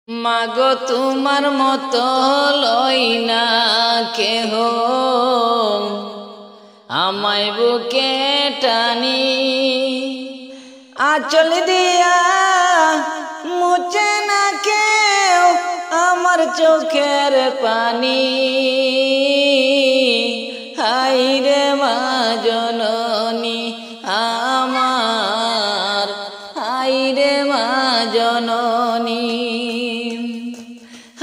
মাগো তোমার মতো লই না কেহ, আমায় বুকে টানি। আঁচল দিয়া মুছে না কেউ আমার চোখের পানি। হাই রে মা জননী আমার, হাই রে মা জননী,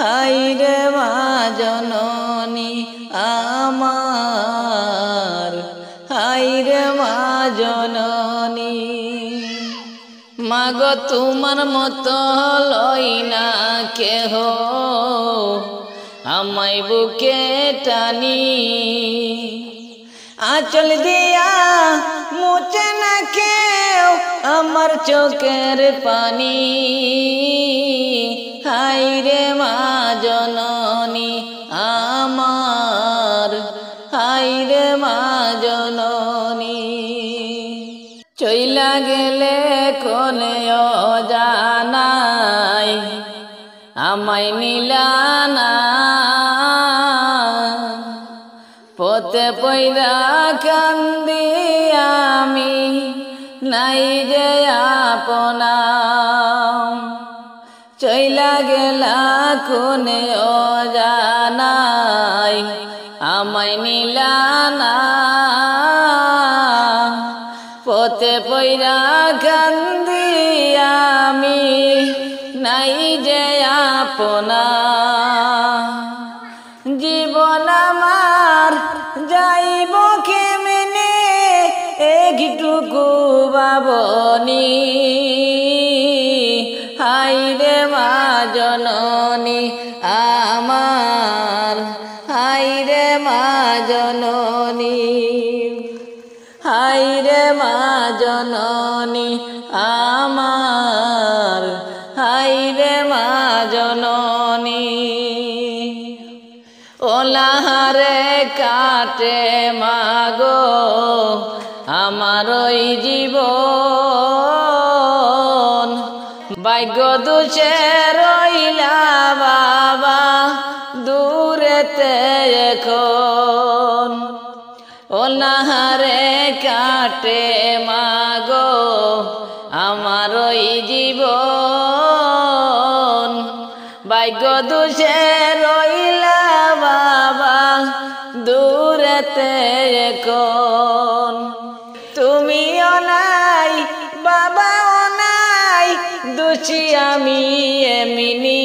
হাই রে মা জননী আমার, হাই রে মা জননী। মাগো তোমার মতো লই না কেহ, আমায় বুকে টানি। আঁচল দিয়া মুছে না কেউ আমার চোখের পানি। হাই রে মা জননী আমার, হাই রে মা জননী। চইলা গেলে কোনে অজানাই আমায় নিলানা, পথে পয়রা কান্দি আমি নাই যে আপনা। চইলা গেলা কোনে অজানাই আমায় নিলানা, পথে পয়রা কান্দি আমি নাই যে আপনা। জীবন আমার যাইব কেমনে একটুকু ভাবনি। হাই রে মা জননী আমার, হাই রে মা জননী, হাই রে মা জননী আমার, হাই রে মা জননী। ওলাহারে কাটে মাগো আমার ওই জীবন, ভাগ্য দোষে রইলা বাবা দূরেতে এখন। ওলাহারে কাটে মাগো আমার ওই জীবন, ভাগ্য দোষে রইলা বাবা দূরেতে এখন। তুমিও নাই বাবাও নাই দোষী আমি এমনি।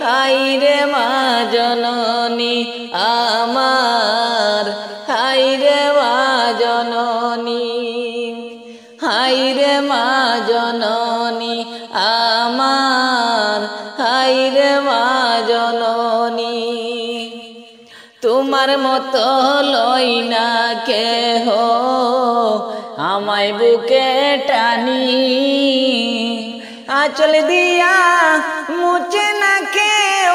হাই রে মা জননী আমার, হাই রে মা জননী, হাই রে মা জননী আমার, হাই রে মা জননী। তোমার মতো লই না কেহ আমায় বুকে টানি। আঁচল দিয়া মুছে না কেউ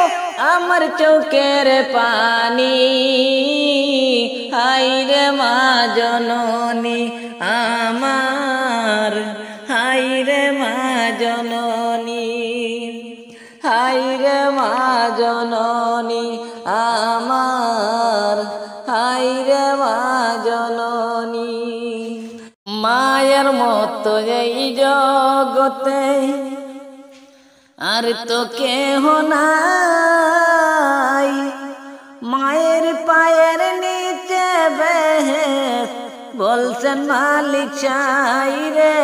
আমার চোখের পানি। হাই রে মা জননী আমার, হাই রে মা জননী, হাই রে মা জননী আমার, হাই রে মা জননী। মায়ের মতো এই জগতে আর তো কেহ নাই। মায়ের পায়ের নিচে বেহেশত বলছেন মালিক সাই রে।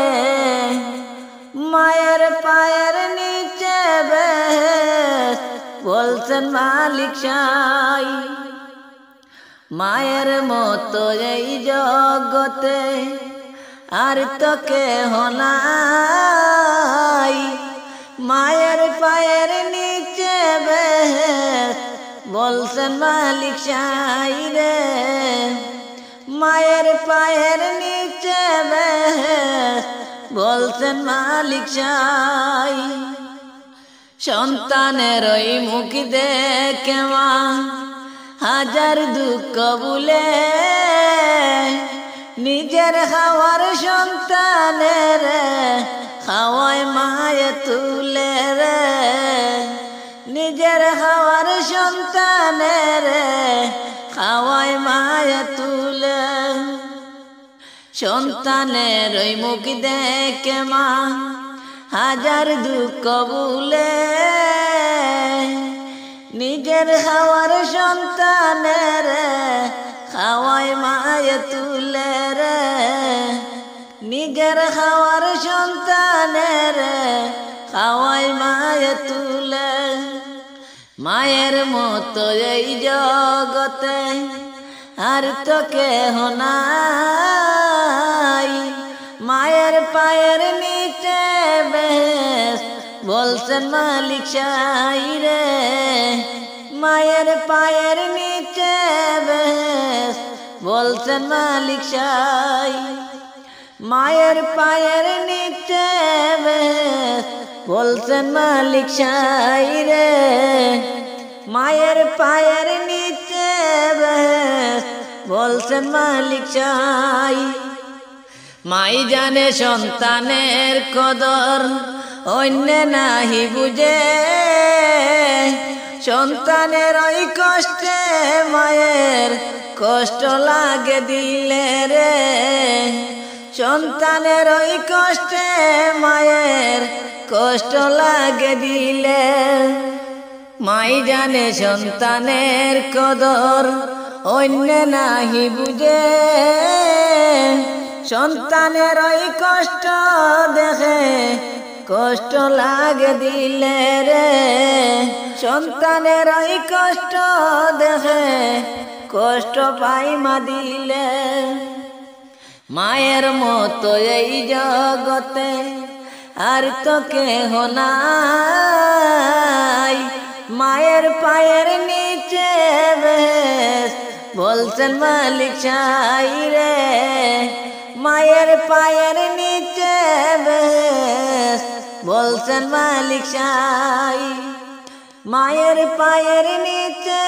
মায়ের পায়ের নিচে বেহেশত বলছেন মালিক সাই। মায়ের মতো এই জগতে আর তো কেহ নাই। মায়ের পায়ের নিচে বেহেশত বলছেন মালিক সাই রে। মায়ের পায়ের নিচে বেহেশত বলছেন মালিক সাই। সন্তানের ওই মুখ দেখে মা হাজার দুঃখ ভুলে, নিজের খাওয়ার সন্তানের খাওয়ায় মায়ে তুলে রে। সন্তানের ওই মুখ দেখে মা হাজার দুঃখ ভুলে নিজের খাওয়ার সন্তানের খাওয়ায় মায়ে তুলে রে নিজের খাওয়ার সন্তানের খাওয়ায় মায়ে তুলে মায়ের মতো এই জগতে আর তো কেহ নাই মায়ের পায়ের নিচে বেশ বলছেন মালিক সাই রে মায়ের পায়ের নিচে বেশ বলছেন মালিক সাই মায়ের পায়ের নিচে বেশ বলছেন মালিক সাই রে মায়ের পায়ের নিচে বেশ বলছেন মালিক সাই মাই জানে সন্তানের কদর অন্য নাহি বুঝে সন্তানের ওই কষ্টে মায়ের কষ্ট লাগে দিলে রে সন্তানের ওই কষ্টে মায়ের কষ্ট লাগে দিলে মাই জানে সন্তানের কদর অন্য নাহি বুঝে সন্তানের ওই কষ্ট দেখে কষ্ট লাগে দিলে রে সন্তানের ওই কষ্ট দেখে কষ্ট পাই মা দিলে মায়ের মতো এই জগতে আর তো কেহ নাই মায়ের পায়ের নিচে বেশ বলছেন মালিক সাই রে মায়ের পায়ের নিচে বেশ বলছেন মালিক সাই মায়ের পায়ের নিচে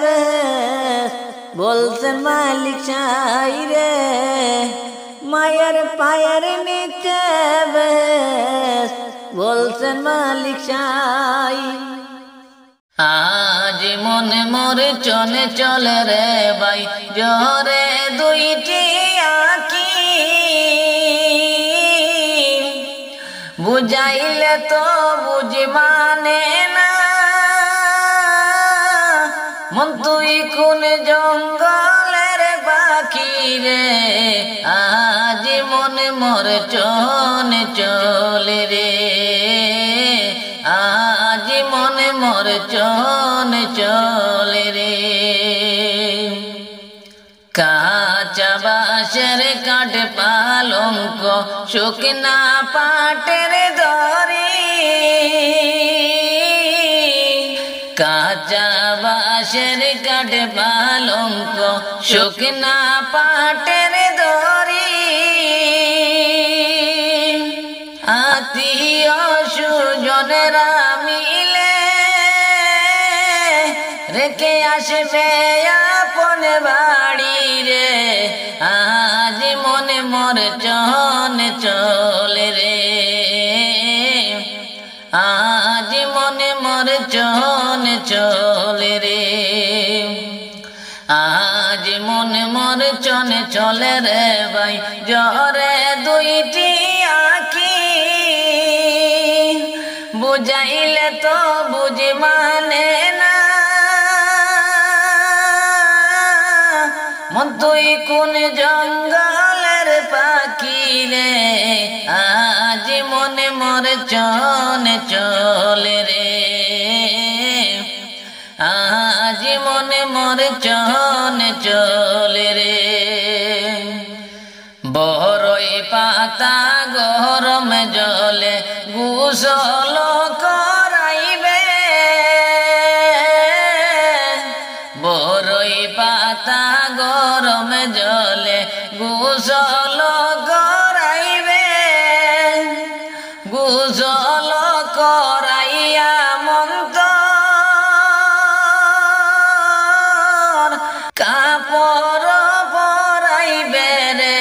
বেশ বলছেন মালিক সাই রে মায়ের পায়ের নিচে বেশ বলছেন মালিক সাই আজ মনে মরে চলে চলে রে ভাই জরে দুইটি আঁকি বুঝাইলে তো বুঝি মানে না মন তুই কোন জঙ্গলের পাখি রে আজ মনে মরে চলে চলে রে আজ মনে মরে চলে চলে রে কাঁচা বাঁশের কাঠ পালঙ্ক শুকনা পাটের দড়ি কাঁচা বাঁশের কাঠ পালঙ্ক শুকনা পাটের দড়ি আত্মীয় সুজনেরা মিলে রেখে আসবে আপন বাড়ি রে আজ মনে মর চলে চলে রে আজ মনে মর চলে চলে রে আজ মনে মর চলে চলে রে ভাই জরে দুইটি আঁকি বুঝাইলে তো বুঝি মানে না মন তুই কোন জঙ্গলের পাখি রে আজ মনে মরে চলে চলে রে আজ মনে মরে চলে চলে রে বড়ই পাতা গরম জলে গোসল করাইবে বড়ই পাতা গরম জলে গোসল করাইবে গোসল করাইয়া মন্তর কাপড় পরাইবে রে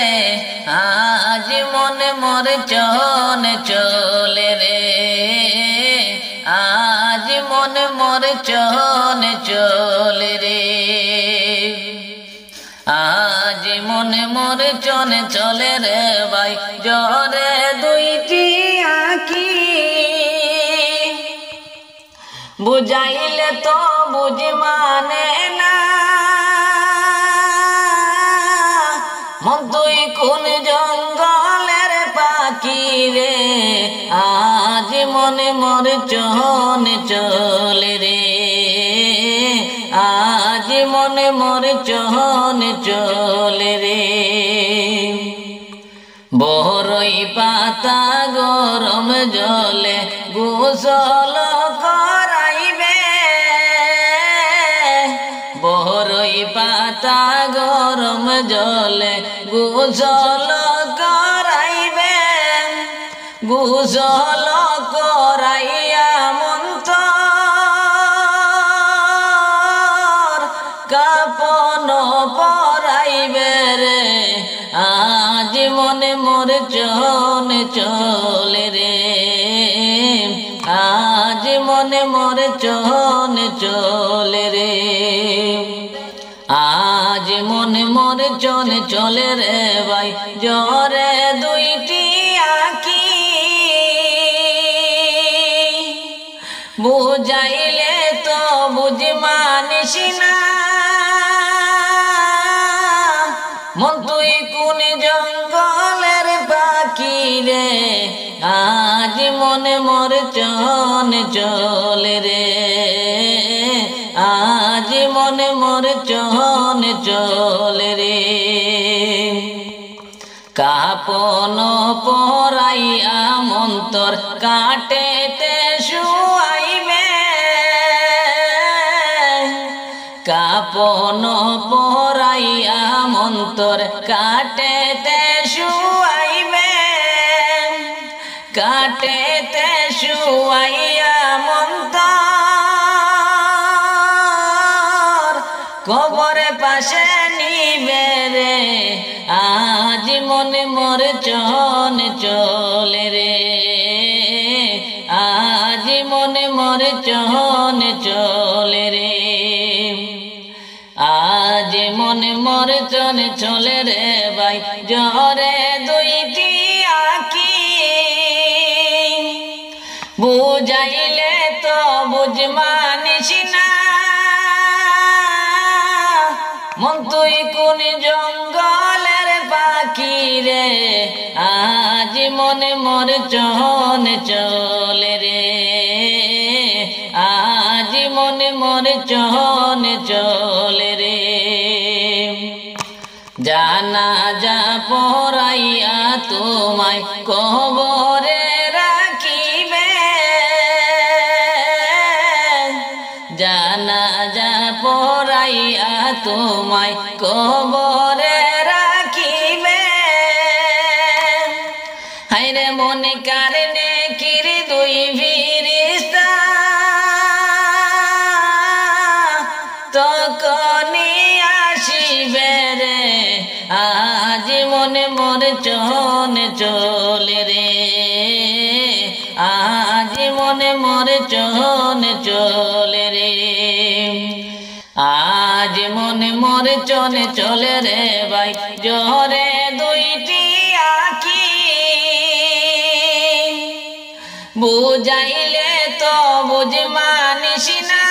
আজ মনে মরে চলে চলে রে আজ মনে মরে চলে চলে রে আজ মনে মরে চনে চলে রে ভাই জরে দুইটি আঁকি বুঝাইলে তো বুঝ মানে না মন তুই কোন জঙ্গলের পাখি রে আজ মনে মরে চনে চলে রে আজ মনে মরে চনে চলে রে বড়ই পাতা গরম জলে গোসল করাইবে বড়ই পাতা গরম জলে গোসল করাইবে গোসল করাইয়া মন্তর কাপন পরাইবে রে আজ মনে মরে চনে চলে রে আজ মনে মরে চনে চলে রে আজ মনে মরে চনে চলে রে ভাই জরে দুইটি আঁকি বুঝাইলে তো বুঝ মানিস না মন তুই কোন জঙ্গলের পাখি রে আজ মনে মরে চনে চলে রে আজ মনে মরে চনে চলে রে কাপন পরাইয়া মন্তর কাটেতে শুয়াইবে কাপন পরাইয়া মন্তর কাটেতে শুয়াইবে কাটেতে শুয়াইয়া মন্তর কবরে পাশে নিবে রে আজ মনে মরে চনে চলে রে আজ মনে মরে চনে চলে রে আজ মনে মরে চনে চলে রে ভাই জরে দুইটি আঁকি বুঝাইলে তো বুঝ মানিস না মন তুই কোন জঙ্গলের পাখি রে আজ মনে মরে চনে চলে রে আজ মনে মরে চনে চলে রে জানা যা পরাইয়া তোমায় কবরে রাখিবে জানা যা পরাইয়া তোমায় কবরে রাখিবে হায়রে মনে কারণে কির দুই ফিরিস্তা তখনই আসিবে রে আজ মনে মরে চনে চলে রে আজ মনে মরে চনে চলে রে আজ মনে মরে চনে চলে রে ভাই জরে দুইটি আঁকি বুঝাইলে তো বুঝ মানিস না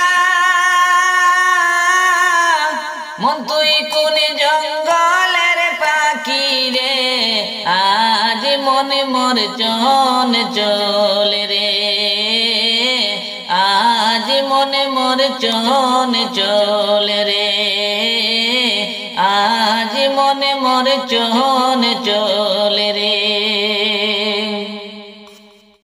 মন তুই কোন জঙ্গলের পাখি রে আজ মনে মরে চনে চলে রে আজ মনে মরে চনে চলে রে আজ মনে মরে চনে চলে রে